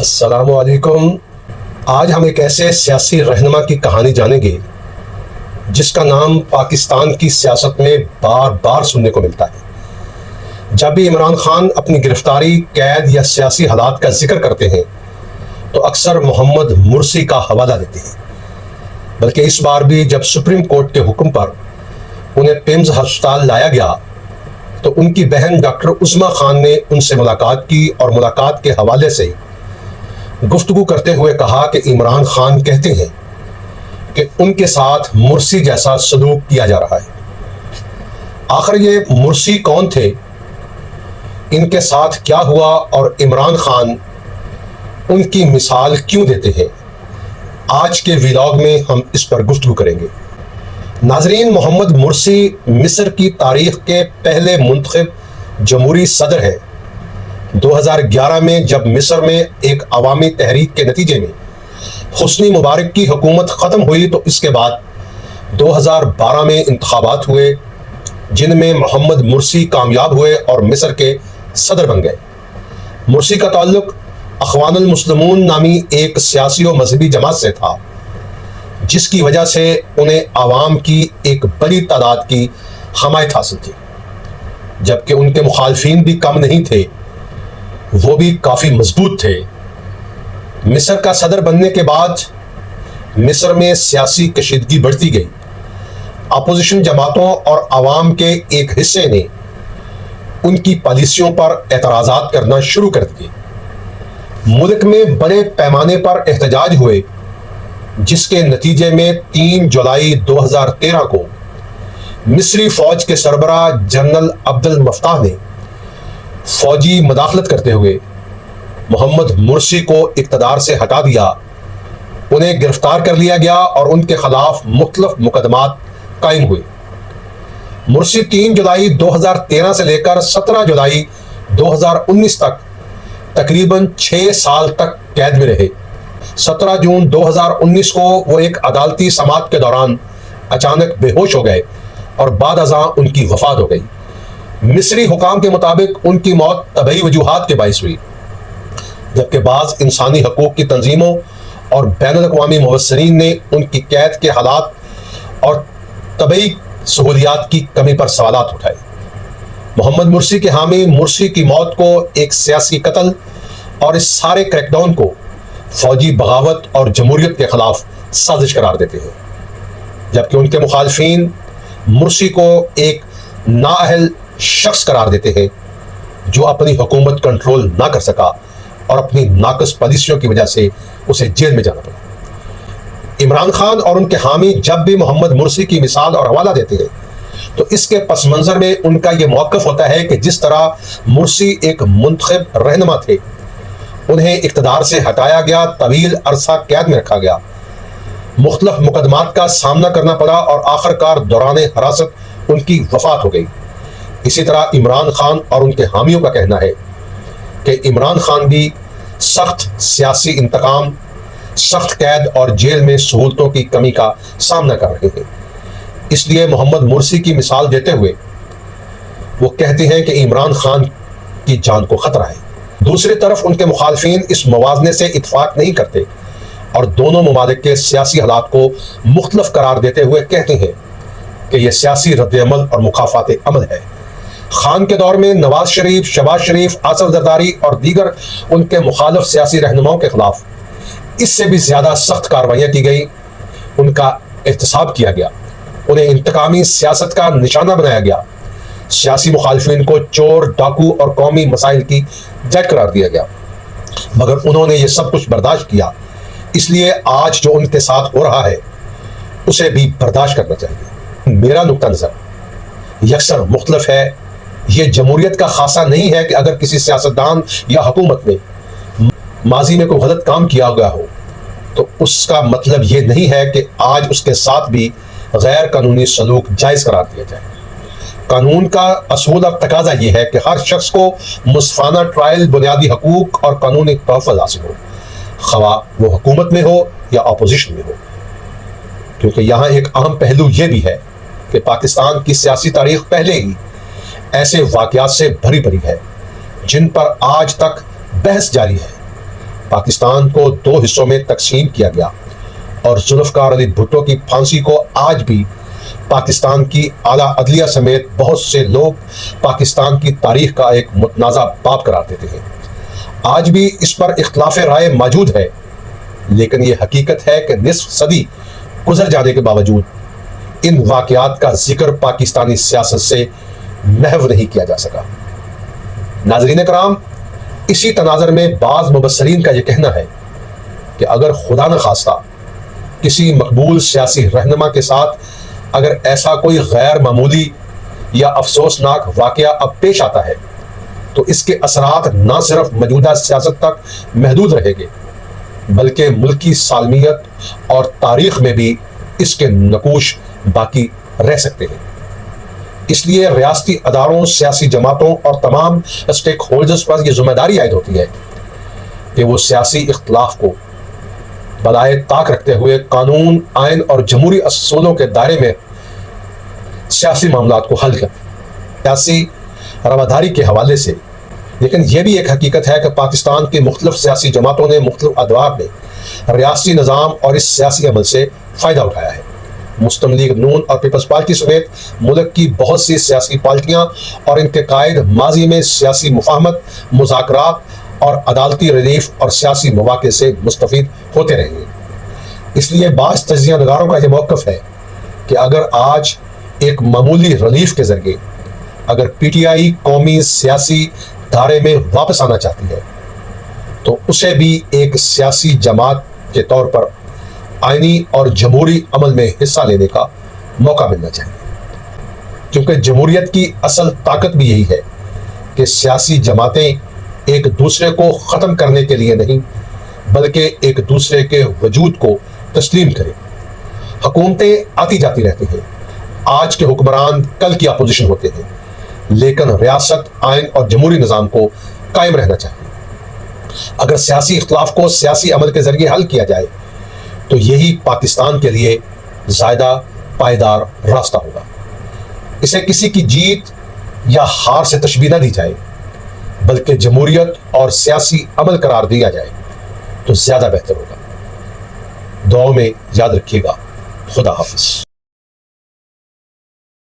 السلام علیکم۔ آج ہم ایک ایسے سیاسی رہنما کی کہانی جانیں گے جس کا نام پاکستان کی سیاست میں بار بار سننے کو ملتا ہے۔ جب بھی عمران خان اپنی گرفتاری، قید یا سیاسی حالات کا ذکر کرتے ہیں تو اکثر محمد مرسی کا حوالہ دیتے ہیں، بلکہ اس بار بھی جب سپریم کورٹ کے حکم پر انہیں پیمز ہسپتال لایا گیا تو ان کی بہن ڈاکٹر عظمیٰ خان نے ان سے ملاقات کی اور ملاقات کے حوالے سے گفتگو کرتے ہوئے کہا کہ عمران خان کہتے ہیں کہ ان کے ساتھ مرسی جیسا سلوک کیا جا رہا ہے۔ آخر یہ مرسی کون تھے، ان کے ساتھ کیا ہوا اور عمران خان ان کی مثال کیوں دیتے ہیں؟ آج کے ویلاگ میں ہم اس پر گفتگو کریں گے۔ ناظرین، محمد مرسی مصر کی تاریخ کے پہلے منتخب جمہوری صدر ہیں۔ 2011 میں جب مصر میں ایک عوامی تحریک کے نتیجے میں حسنی مبارک کی حکومت ختم ہوئی تو اس کے بعد 2012 میں انتخابات ہوئے جن میں محمد مرسی کامیاب ہوئے اور مصر کے صدر بن گئے۔ مرسی کا تعلق اخوان المسلمون نامی ایک سیاسی و مذہبی جماعت سے تھا، جس کی وجہ سے انہیں عوام کی ایک بڑی تعداد کی حمایت حاصل تھی، جبکہ ان کے مخالفین بھی کم نہیں تھے، وہ بھی کافی مضبوط تھے۔ مصر کا صدر بننے کے بعد مصر میں سیاسی کشیدگی بڑھتی گئی۔ اپوزیشن جماعتوں اور عوام کے ایک حصے نے ان کی پالیسیوں پر اعتراضات کرنا شروع کر دیے۔ ملک میں بڑے پیمانے پر احتجاج ہوئے، جس کے نتیجے میں 3 جولائی 2013 کو مصری فوج کے سربراہ جنرل عبد المفتاح نے فوجی مداخلت کرتے ہوئے محمد مرسی کو اقتدار سے ہٹا دیا۔ انہیں گرفتار کر لیا گیا اور ان کے خلاف مختلف مقدمات قائم ہوئے۔ مرسی 3 جولائی 2013 سے لے کر 17 جولائی 2019 تک تقریباً 6 سال تک قید میں رہے۔ 17 جون 2019 کو وہ ایک عدالتی سماعت کے دوران اچانک بے ہوش ہو گئے اور بعد ازاں ان کی وفات ہو گئی۔ مصری حکام کے مطابق ان کی موت طبعی وجوہات کے باعث ہوئی، جبکہ بعض انسانی حقوق کی تنظیموں اور بین الاقوامی مبصرین نے ان کی قید کے حالات اور طبعی سہولیات کی کمی پر سوالات اٹھائے۔ محمد مرسی کے حامی مرسی کی موت کو ایک سیاسی قتل اور اس سارے کریک ڈاؤن کو فوجی بغاوت اور جمہوریت کے خلاف سازش قرار دیتے ہیں، جبکہ ان کے مخالفین مرسی کو ایک نااہل شخص قرار دیتے ہیں جو اپنی حکومت کنٹرول نہ کر سکا اور اپنی ناقص پالیسیوں کی وجہ سے اسے جیل میں جانا پڑا۔ عمران خان اور ان کے حامی جب بھی محمد مرسی کی مثال اور حوالہ دیتے ہیں تو اس کے پس منظر میں ان کا یہ موقف ہوتا ہے کہ جس طرح مرسی ایک منتخب رہنما تھے، انہیں اقتدار سے ہٹایا گیا، طویل عرصہ قید میں رکھا گیا، مختلف مقدمات کا سامنا کرنا پڑا اور آخرکار دوران حراست ان کی وفات ہو گئی۔ اسی طرح عمران خان اور ان کے حامیوں کا کہنا ہے کہ عمران خان بھی سخت سیاسی انتقام، سخت قید اور جیل میں سہولتوں کی کمی کا سامنا کر رہے ہیں۔ اس لیے محمد مرسی کی مثال دیتے ہوئے وہ کہتے ہیں کہ عمران خان کی جان کو خطرہ ہے۔ دوسری طرف ان کے مخالفین اس موازنے سے اتفاق نہیں کرتے اور دونوں ممالک کے سیاسی حالات کو مختلف قرار دیتے ہوئے کہتے ہیں کہ یہ سیاسی رد عمل اور مخالفات عمل ہے۔ خان کے دور میں نواز شریف، شہباز شریف، آصف زرداری اور دیگر ان کے مخالف سیاسی رہنماؤں کے خلاف اس سے بھی زیادہ سخت کارروائیاں کی گئی، ان کا احتساب کیا گیا، انہیں انتقامی سیاست کا نشانہ بنایا گیا، سیاسی مخالفین کو چور، ڈاکو اور قومی مسائل کی جج قرار دیا گیا، مگر انہوں نے یہ سب کچھ برداشت کیا۔ اس لیے آج جو ان کے ساتھ ہو رہا ہے اسے بھی برداشت کرنا چاہیے۔ میرا نقطہ نظر یکسر مختلف ہے۔ یہ جمہوریت کا خاصہ نہیں ہے کہ اگر کسی سیاستدان یا حکومت نے ماضی میں کوئی غلط کام کیا گیا ہو تو اس کا مطلب یہ نہیں ہے کہ آج اس کے ساتھ بھی غیر قانونی سلوک جائز قرار دیا جائے۔ قانون کا اصول اور تقاضا یہ ہے کہ ہر شخص کو منصفانہ ٹرائل، بنیادی حقوق اور قانونی تحفظ حاصل ہو، خواہ وہ حکومت میں ہو یا اپوزیشن میں ہو۔ کیونکہ یہاں ایک اہم پہلو یہ بھی ہے کہ پاکستان کی سیاسی تاریخ پہلے ہی ایسے واقعات سے بھری پڑی ہے جن پر آج تک بحث جاری ہے۔ پاکستان کو دو حصوں میں تقسیم کیا گیا اور ذوالفقار علی بھٹو کی پھانسی کو آج بھی پاکستان کی اعلیٰ عدلیہ سمیت بہت سے لوگ پاکستان کی تاریخ کا ایک متنازع باب قرار دیتے ہیں۔ آج بھی اس پر اختلاف رائے موجود ہے، لیکن یہ حقیقت ہے کہ نصف صدی گزر جانے کے باوجود ان واقعات کا ذکر پاکستانی سیاست سے محو نہیں کیا جا سکا۔ ناظرین کرام، اسی تناظر میں بعض مبصرین کا یہ کہنا ہے کہ اگر خدا نخواستہ کسی مقبول سیاسی رہنما کے ساتھ اگر ایسا کوئی غیر معمولی یا افسوسناک واقعہ اب پیش آتا ہے تو اس کے اثرات نہ صرف موجودہ سیاست تک محدود رہیں گے بلکہ ملکی سالمیت اور تاریخ میں بھی اس کے نقوش باقی رہ سکتے ہیں۔ اس لیے ریاستی اداروں، سیاسی جماعتوں اور تمام اسٹیک ہولڈرز پر یہ ذمہ داری عائد ہوتی ہے کہ وہ سیاسی اختلاف کو بالائے طاق رکھتے ہوئے قانون، آئین اور جمہوری اصولوں کے دائرے میں سیاسی معاملات کو حل کریں۔ سیاسی رواداری کے حوالے سے لیکن یہ بھی ایک حقیقت ہے کہ پاکستان کی مختلف سیاسی جماعتوں نے مختلف ادوار میں ریاستی نظام اور اس سیاسی عمل سے فائدہ اٹھایا ہے۔ مسلم لیگ نون اور پیپلز پارٹی سمیت ملک کی بہت سی سیاسی پارٹیاں اور ان کے قائد ماضی میں سیاسی مفاہمت، مذاکرات اور عدالتی ریلیف اور سیاسی مواقع سے مستفید ہوتے رہے ہیں۔ اس لیے بعض تجزیہ نگاروں کا یہ موقف ہے کہ اگر آج ایک معمولی ریلیف کے ذریعے اگر پی ٹی آئی قومی سیاسی دھارے میں واپس آنا چاہتی ہے تو اسے بھی ایک سیاسی جماعت کے طور پر آئینی اور جمہوری عمل میں حصہ لینے کا موقع ملنا چاہیے، کیونکہ جمہوریت کی اصل طاقت بھی یہی ہے کہ سیاسی جماعتیں ایک دوسرے کو ختم کرنے کے لیے نہیں بلکہ ایک دوسرے کے وجود کو تسلیم کریں۔ حکومتیں آتی جاتی رہتی ہیں، آج کے حکمران کل کی اپوزیشن ہوتے ہیں، لیکن ریاست، آئین اور جمہوری نظام کو قائم رہنا چاہیے۔ اگر سیاسی اختلاف کو سیاسی عمل کے ذریعے حل کیا جائے تو یہی پاکستان کے لیے زیادہ پائیدار راستہ ہوگا۔ اسے کسی کی جیت یا ہار سے تشبیہ نہ دی جائے بلکہ جمہوریت اور سیاسی عمل قرار دیا جائے تو زیادہ بہتر ہوگا۔ دعاؤں میں یاد رکھیے گا۔ خدا حافظ۔